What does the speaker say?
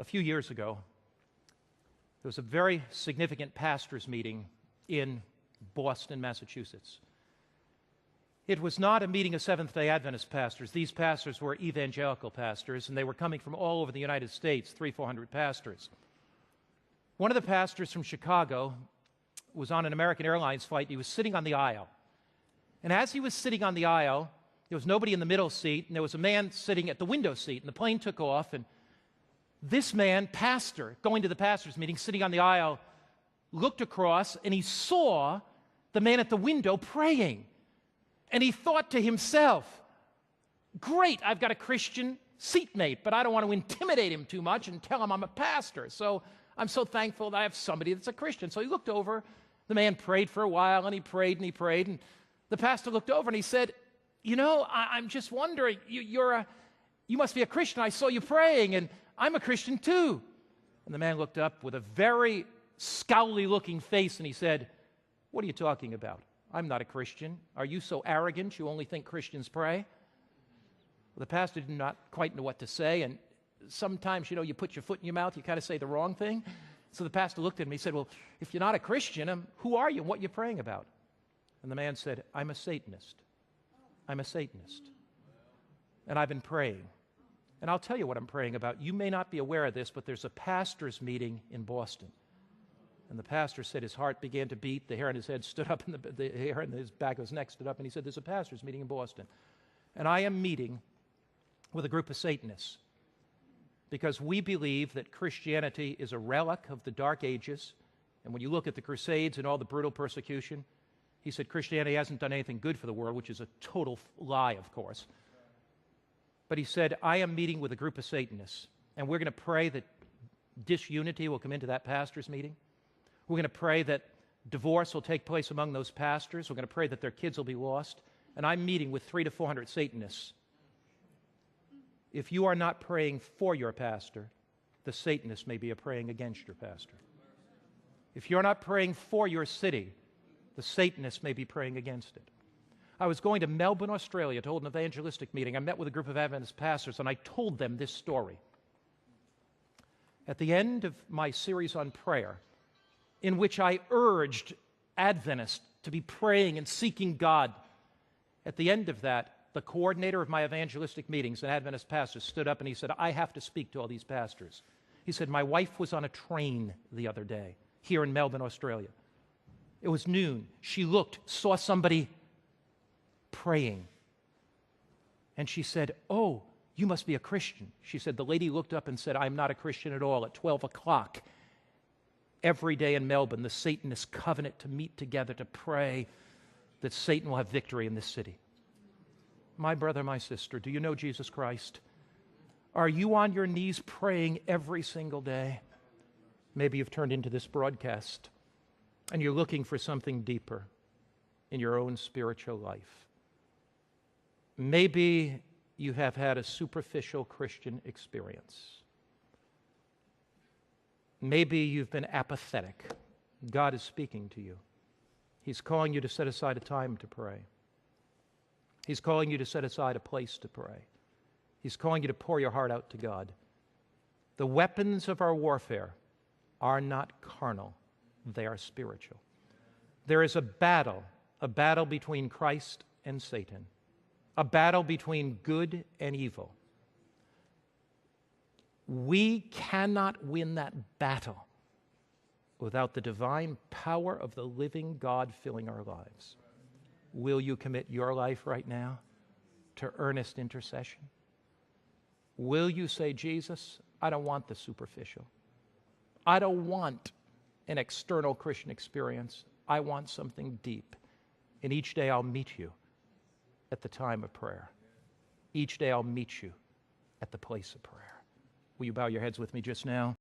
A few years ago, there was a very significant pastors' meeting in Boston, Massachusetts. It was not a meeting of Seventh-day Adventist pastors. These pastors were evangelical pastors, and they were coming from all over the United States, 300-400 pastors. One of the pastors from Chicago was on an American Airlines flight. He was sitting on the aisle. And as he was sitting on the aisle, there was nobody in the middle seat, and there was a man sitting at the window seat, and the plane took off, and this man, pastor, going to the pastors' meeting, sitting on the aisle, looked across, and he saw the man at the window praying. And he thought to himself, great, I've got a Christian seatmate, but I don't want to intimidate him too much and tell him I'm a pastor. So I'm so thankful that I have somebody that's a Christian. So he looked over, the man prayed for a while, and he prayed, and the pastor looked over and he said, you know, I'm just wondering, you must be a Christian. I saw you praying, and I'm a Christian too. And the man looked up with a very scowly-looking face, and he said, what are you talking about? I'm not a Christian. Are you so arrogant you only think Christians pray? Well, the pastor did not quite know what to say, and sometimes, you put your foot in your mouth, you kind of say the wrong thing. So the pastor looked at him, he said, well, if you're not a Christian, who are you and what are you praying about? And the man said, I'm a Satanist. I'm a Satanist. And I've been praying. And I'll tell you what I'm praying about. You may not be aware of this, but there's a pastor's meeting in Boston. And the pastor said his heart began to beat, the hair on his head stood up, and the hair on his back of his neck stood up, and he said, there's a pastor's meeting in Boston. And I am meeting with a group of Satanists because we believe that Christianity is a relic of the Dark Ages. And when you look at the Crusades and all the brutal persecution, he said Christianity hasn't done anything good for the world, which is a total lie, of course. But he said, I am meeting with a group of Satanists, and we're going to pray that disunity will come into that pastor's meeting. We're going to pray that divorce will take place among those pastors. We're going to pray that their kids will be lost. And I'm meeting with 300 to 400 Satanists. If you are not praying for your pastor, the Satanists may be praying against your pastor. If you're not praying for your city, the Satanists may be praying against it. I was going to Melbourne, Australia to hold an evangelistic meeting. I met with a group of Adventist pastors, and I told them this story. At the end of my series on prayer, in which I urged Adventists to be praying and seeking God, at the end of that, the coordinator of my evangelistic meetings, an Adventist pastor, stood up and he said, I have to speak to all these pastors. He said, my wife was on a train the other day here in Melbourne, Australia. It was noon. She looked, saw somebody praying. And she said, oh, you must be a Christian. She said, the lady looked up and said, I'm not a Christian at all. At 12 o'clock, every day in Melbourne, the Satanists covenant to meet together to pray that Satan will have victory in this city. My brother, my sister, do you know Jesus Christ? Are you on your knees praying every single day? Maybe you've turned into this broadcast and you're looking for something deeper in your own spiritual life. Maybe you have had a superficial Christian experience. Maybe you've been apathetic. God is speaking to you. He's calling you to set aside a time to pray. He's calling you to set aside a place to pray. He's calling you to pour your heart out to God. The weapons of our warfare are not carnal. They are spiritual. There is a battle between Christ and Satan, a battle between good and evil. We cannot win that battle without the divine power of the living God filling our lives. Will you commit your life right now to earnest intercession? Will you say, Jesus, I don't want the superficial. I don't want an external Christian experience. I want something deep. And each day I'll meet you at the time of prayer. Each day I'll meet you at the place of prayer. Will you bow your heads with me just now?